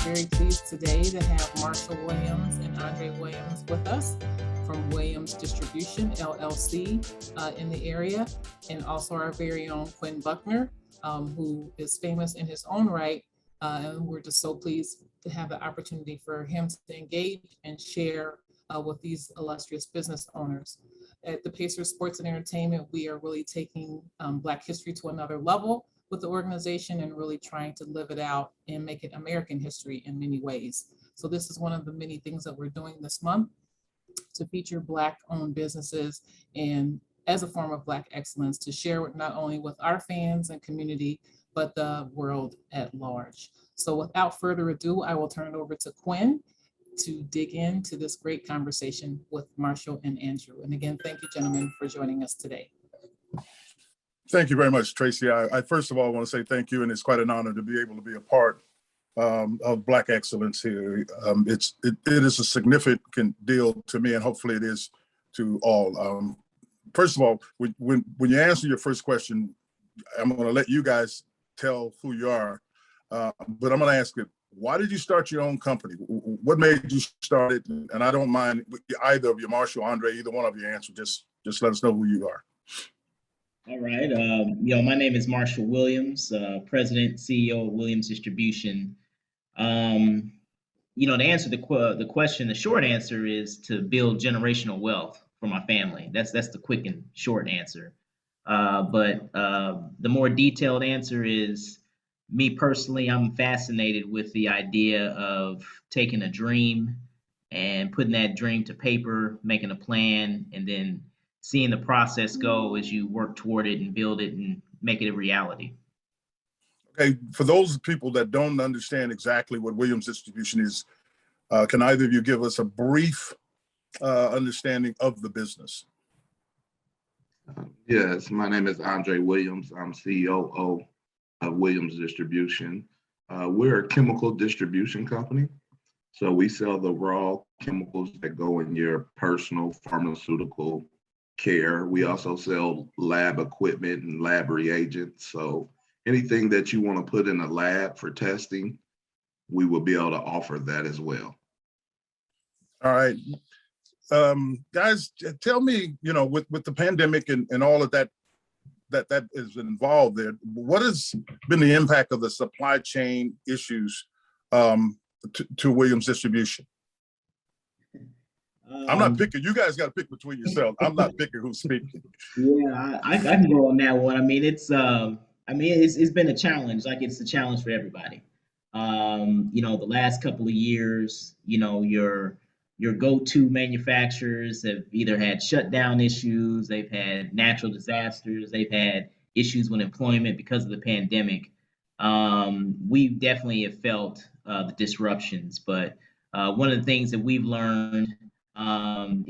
very pleased today to have Marshall Williams and Andre Williams with us from Williams Distribution, LLC, in the area, and also our very own Quinn Buckner, who is famous in his own right. And we're just so pleased to have the opportunity for him to engage and share with these illustrious business owners. At the Pacers Sports and Entertainment, we are really taking Black history to another level with the organization and really trying to live it out and make it American history in many ways. So this is one of the many things that we're doing this month to feature Black-owned businesses and as a form of Black excellence to share with not only with our fans and community, but the world at large. So without further ado, I will turn it over to Quinn to dig into this great conversation with Marshall and Andrew. And again, thank you, gentlemen, for joining us today. Thank you very much, Tracy. I first of all want to say thank you, and it's quite an honor to be able to be a part of Black excellence here. It is a significant deal to me, and hopefully it is to all. First of all, when you answer your first question, I'm going to let you guys tell who you are, but I'm going to ask it. Why did you start your own company? What made you start it? And I don't mind either of you, Marshall, Andre, either one of you answer. Just let us know who you are. All right. My name is Marshall Williams, President, CEO of Williams Distribution. To answer the question, the short answer is to build generational wealth for my family. That's the quick and short answer. But the more detailed answer is, me personally, I'm fascinated with the idea of taking a dream and putting that dream to paper, making a plan, and then seeing the process go as you work toward it and build it and make it a reality. Okay, for those people that don't understand exactly what Williams Distribution is, can either of you give us a brief understanding of the business? Yes, my name is Andre Williams. I'm COO of Williams Distribution. We're a chemical distribution company. So we sell the raw chemicals that go in your personal pharmaceutical care. We also sell lab equipment and lab reagents. So anything that you want to put in a lab for testing, we will be able to offer that as well. All right. Guys, tell me, with the pandemic and all of that is involved there, what has been the impact of the supply chain issues to Williams Distribution? I'm not picking. You guys got to pick between yourselves. I'm not picking who's speaking. Yeah, I can go on that one. It's been a challenge. Like, it's a challenge for everybody. The last couple of years, your go-to manufacturers have either had shutdown issues, they've had natural disasters, they've had issues with employment because of the pandemic. We definitely have felt the disruptions, but one of the things that we've learned, and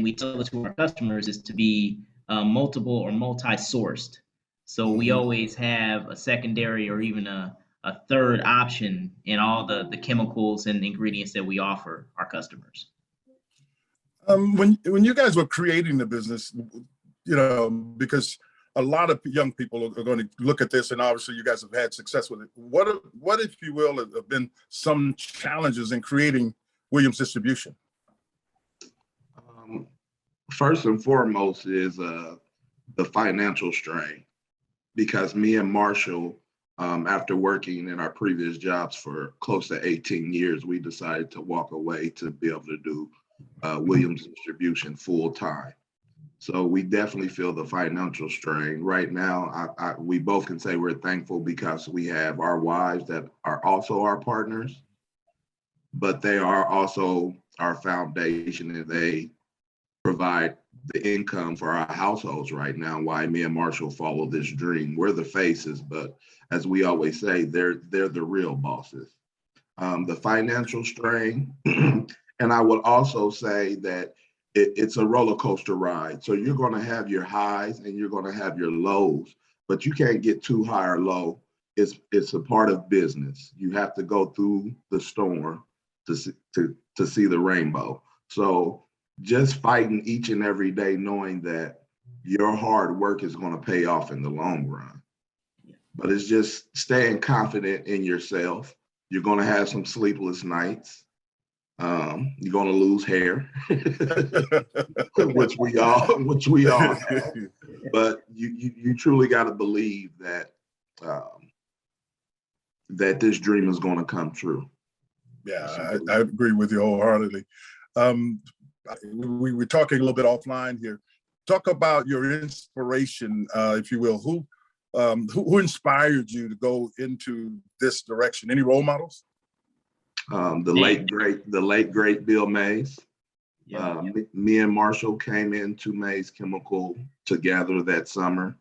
we tell it to our customers, is to be multiple or multi-sourced. So we always have a secondary or even a third option in all the chemicals and ingredients that we offer our customers. When you guys were creating the business, because a lot of young people are going to look at this, and obviously you guys have had success with it. What if you will, have been some challenges in creating Williams Distribution? First and foremost is the financial strain, because me and Marshall, after working in our previous jobs for close to 18 years, we decided to walk away to be able to do Williams Distribution full time. So we definitely feel the financial strain. Right now, we both can say we're thankful because we have our wives that are also our partners, but they are also our foundation, and they provide the income for our households right now. Why me and Marshall follow this dream. We're the faces, but as we always say, they're the real bosses. The financial strain, and I would also say that it's a roller coaster ride. So you're going to have your highs and you're going to have your lows, but you can't get too high or low. It's a part of business. You have to go through the storm to see the rainbow. So just fighting each and every day, knowing that your hard work is going to pay off in the long run. But it's just staying confident in yourself, You're going to have some sleepless nights. You're going to lose hair, which we all have. But you truly got to believe that that this dream is going to come true. Yeah, I agree with you wholeheartedly. We were talking a little bit offline here. Talk about your inspiration, if you will. Who inspired you to go into this direction? Any role models? The late great Bill Mays. Yeah. Me and Marshall came into Mays Chemical together that summer,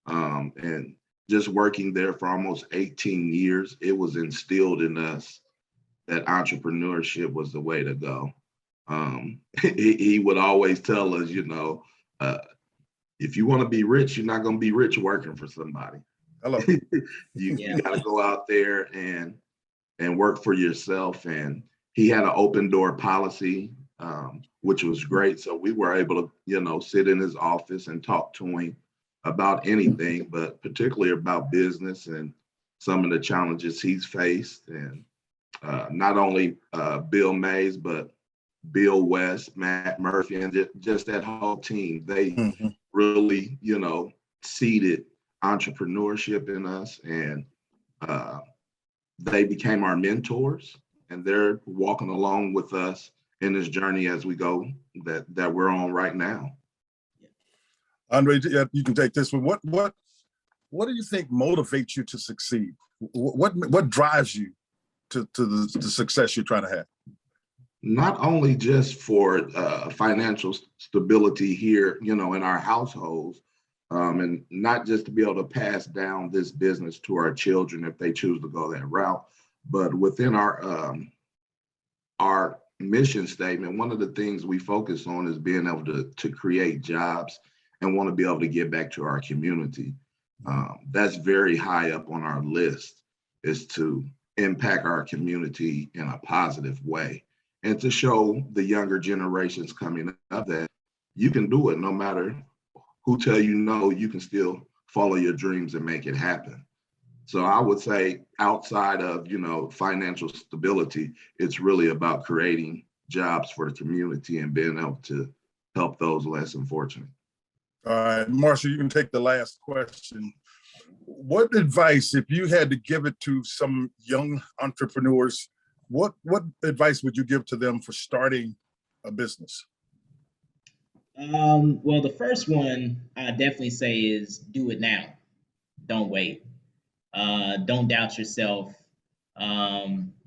and just working there for almost 18 years, it was instilled in us that entrepreneurship was the way to go. He would always tell us, if you want to be rich, you're not going to be rich working for somebody. Hello. You got to go out there and work for yourself. And he had an open door policy, which was great. So we were able to, sit in his office and talk to him about anything, but particularly about business and some of the challenges he's faced. And not only Bill Mays, but Bill West, Matt Murphy, and just that whole team. They really, seeded entrepreneurship in us, and they became our mentors, and they're walking along with us in this journey as we go that we're on right now. Andre, you can take this one. What do you think motivates you to succeed? What drives you to the success you're trying to have? Not only just for financial stability here, in our households, and not just to be able to pass down this business to our children if they choose to go that route, but within our mission statement, one of the things we focus on is being able to create jobs and want to be able to give back to our community. That's very high up on our list, is to impact our community in a positive way, and to show the younger generations coming up that you can do it no matter who tell you no, you can still follow your dreams and make it happen. So I would say outside of, financial stability, it's really about creating jobs for the community and being able to help those less fortunate. All right, Marshall, you can take the last question. What advice, if you had to give it to some young entrepreneurs, what advice would you give to them for starting a business? Well, the first one I definitely say is do it now. Don't wait. Don't doubt yourself.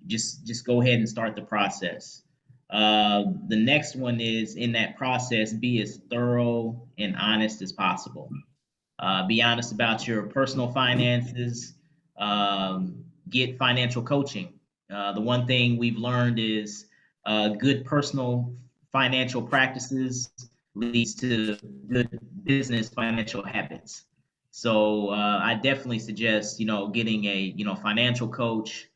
Just go ahead and start the process. The next one is, in that process, be as thorough and honest as possible. Be honest about your personal finances. Get financial coaching. The one thing we've learned is good personal financial practices leads to good business financial habits. So I definitely suggest, getting a, financial coach,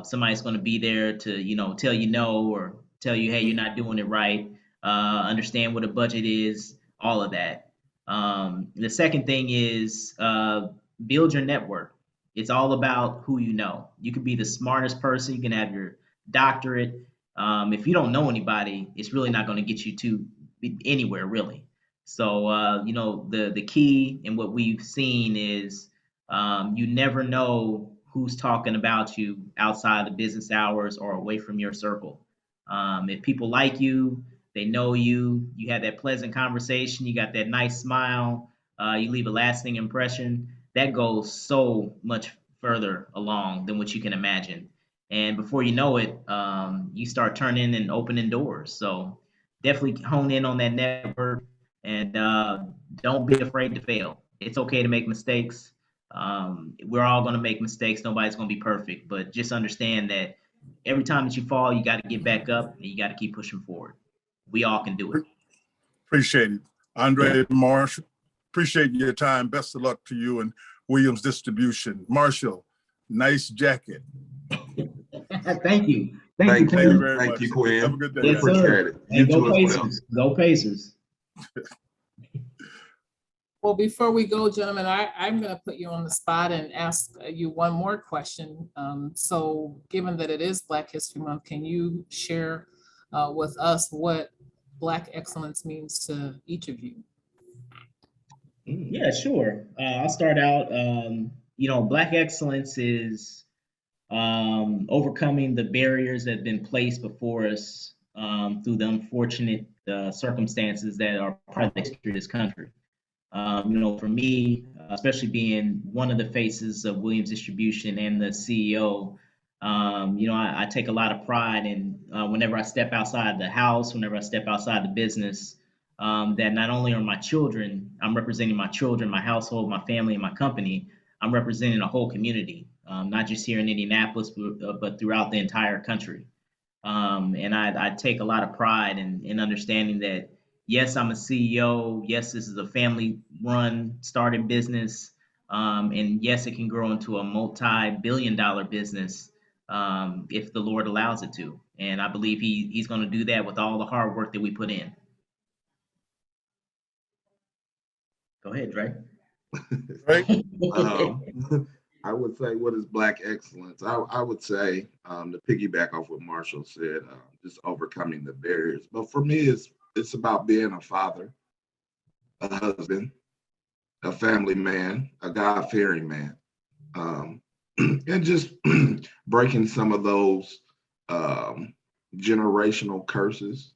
somebody's going to be there to, tell you no, or tell you, hey, you're not doing it right, understand what a budget is, all of that. The second thing is build your network. It's all about who you know. You could be the smartest person, you can have your doctorate. If you don't know anybody, it's really not going to get you to anywhere, really. So, the key and what we've seen is you never know who's talking about you outside the business hours or away from your circle. If people like you, they know you, you had that pleasant conversation, you got that nice smile, you leave a lasting impression, that goes so much further along than what you can imagine. And before you know it, you start turning and opening doors. So definitely hone in on that network, and don't be afraid to fail. It's okay to make mistakes. We're all going to make mistakes. Nobody's going to be perfect, but just understand that every time that you fall, you got to get back up and you got to keep pushing forward. We all can do it. Appreciate it. Andre, Marshall, appreciate your time. Best of luck to you and Williams Distribution. Marshall, nice jacket. Thank you. Thank Quinn. you very Thank much. you, Quinn. Have a good day. Yes, Appreciate sir. it. And You go too as well. Pacers. Go Pacers. Well, before we go, gentlemen, I'm going to put you on the spot and ask you one more question. So given that it is Black History Month, can you share with us what Black excellence means to each of you? Yeah, sure. I'll start out. Black excellence is overcoming the barriers that have been placed before us through the unfortunate circumstances that are part of the history of this country. For me, especially being one of the faces of Williams Distribution and the CEO, I take a lot of pride in whenever I step outside the house, whenever I step outside the business, that not only are my children, I'm representing my children, my household, my family, and my company, I'm representing a whole community, not just here in Indianapolis, but throughout the entire country. And I take a lot of pride in understanding that, yes, I'm a CEO. Yes, this is a family run started business. And yes, it can grow into a multi-billion-dollar business if the Lord allows it to. And I believe he's going to do that with all the hard work that we put in. Go ahead, Dre. Right? I would say, what is Black excellence? I would say, to piggyback off what Marshall said, just overcoming the barriers. But for me, it's about being a father, a husband, a family man, a God-fearing man, and just breaking some of those generational curses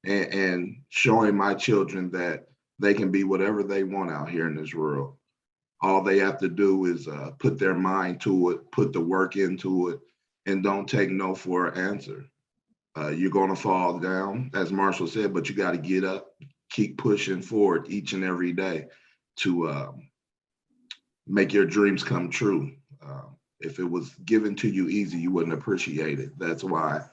and showing my children that they can be whatever they want out here in this world. All they have to do is put their mind to it, put the work into it, and don't take no for an answer. You're going to fall down, as Marshall said, but you got to get up, keep pushing forward each and every day to make your dreams come true. If it was given to you easy, you wouldn't appreciate it. That's why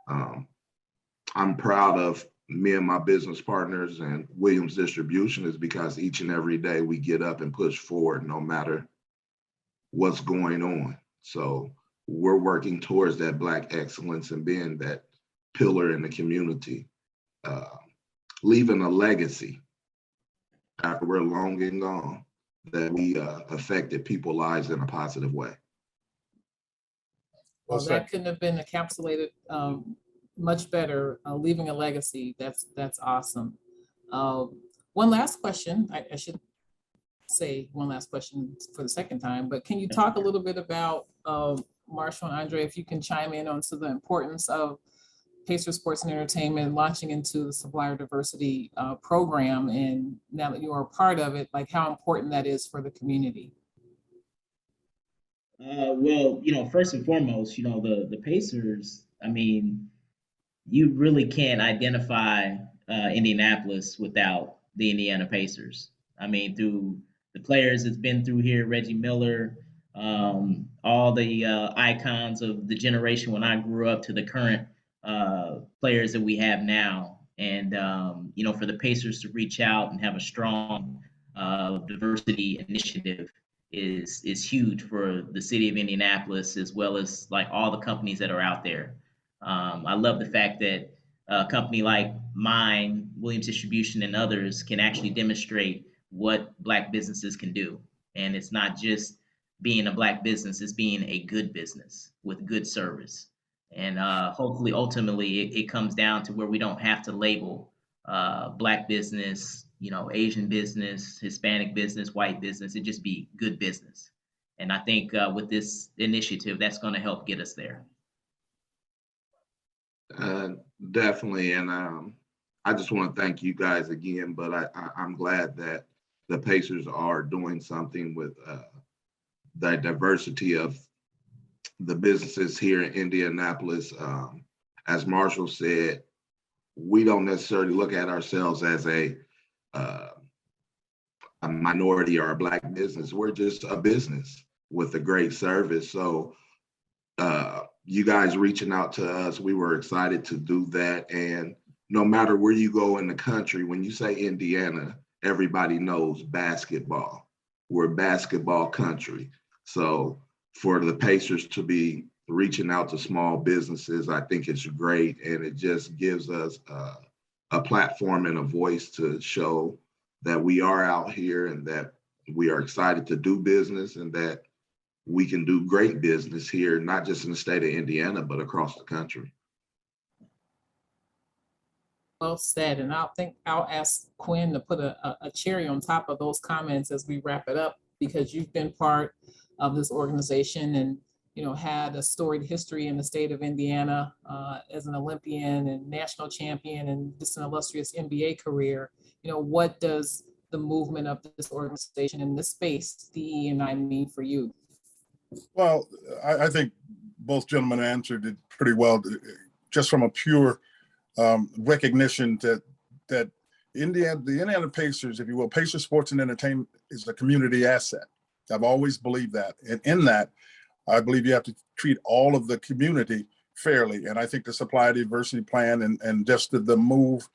I'm proud of me and my business partners and Williams Distribution, is because each and every day we get up and push forward no matter what's going on. So we're working towards that Black excellence and being that pillar in the community, leaving a legacy after we're long and gone, that we affected people's lives in a positive way. Well, that couldn't have been encapsulated much better, leaving a legacy. That's awesome. One last question. I should say one last question for the second time, but can you talk a little bit about Marshall and Andre, if you can chime in on the importance of Pacer Sports and Entertainment launching into the Supplier Diversity program, and now that you are a part of it, like how important that is for the community? Well, first and foremost, the Pacers, I mean, you really can't identify Indianapolis without the Indiana Pacers. I mean, through the players that's been through here, Reggie Miller, all the icons of the generation when I grew up to the current players that we have now. And, for the Pacers to reach out and have a strong diversity initiative is huge for the city of Indianapolis, as well as like all the companies that are out there. I love the fact that a company like mine, Williams Distribution, and others can actually demonstrate what Black businesses can do. And it's not just being a Black business, it's being a good business with good service. And hopefully, ultimately, it comes down to where we don't have to label Black business, Asian business, Hispanic business, white business. It just be good business. And I think with this initiative, that's going to help get us there. Definitely. And I just want to thank you guys again, but I'm glad that the Pacers are doing something with the diversity of the businesses here in Indianapolis. As Marshall said, we don't necessarily look at ourselves as a minority or a Black business. We're just a business with a great service. So you guys reaching out to us, we were excited to do that. And no matter where you go in the country, when you say Indiana, everybody knows basketball. We're a basketball country. So for the Pacers to be reaching out to small businesses, I think it's great. And it just gives us a platform and a voice to show that we are out here and that we are excited to do business and that we can do great business here, not just in the state of Indiana, but across the country. Well said. And I'll ask Quinn to put a cherry on top of those comments as we wrap it up, because you've been part of this organization and, you know, had a storied history in the state of Indiana as an Olympian and national champion and just an illustrious NBA career. You know, what does the movement of this organization in this space, DE&I, mean for you? Well, I think both gentlemen answered it pretty well, just from a pure recognition that the Indiana Pacers, if you will, Pacers Sports and Entertainment is a community asset. I've always believed that. And in that, I believe you have to treat all of the community fairly. And I think the Supplier Diversity Plan and just the move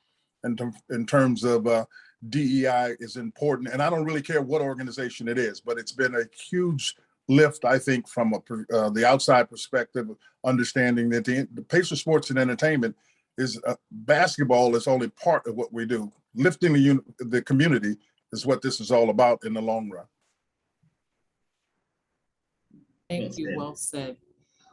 in terms of DEI is important. And I don't really care what organization it is, but it's been a huge lift, I think, from the outside perspective, understanding that the Pacers Sports and Entertainment is basketball is only part of what we do. Lifting the community is what this is all about in the long run. Thank you. Well said.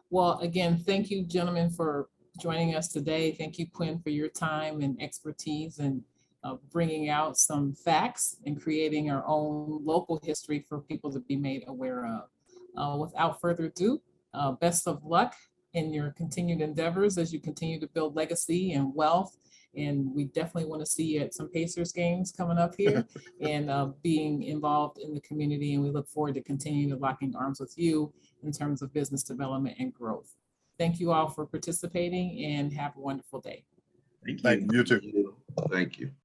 Well, again, thank you, gentlemen, for joining us today. Thank you, Quinn, for your time and expertise and bringing out some facts and creating our own local history for people to be made aware of. Without further ado, best of luck in your continued endeavors as you continue to build legacy and wealth. And we definitely want to see you at some Pacers games coming up here and being involved in the community. And we look forward to continuing to locking arms with you in terms of business development and growth. Thank you all for participating and have a wonderful day. Thank you. Thank you. You too. Thank you.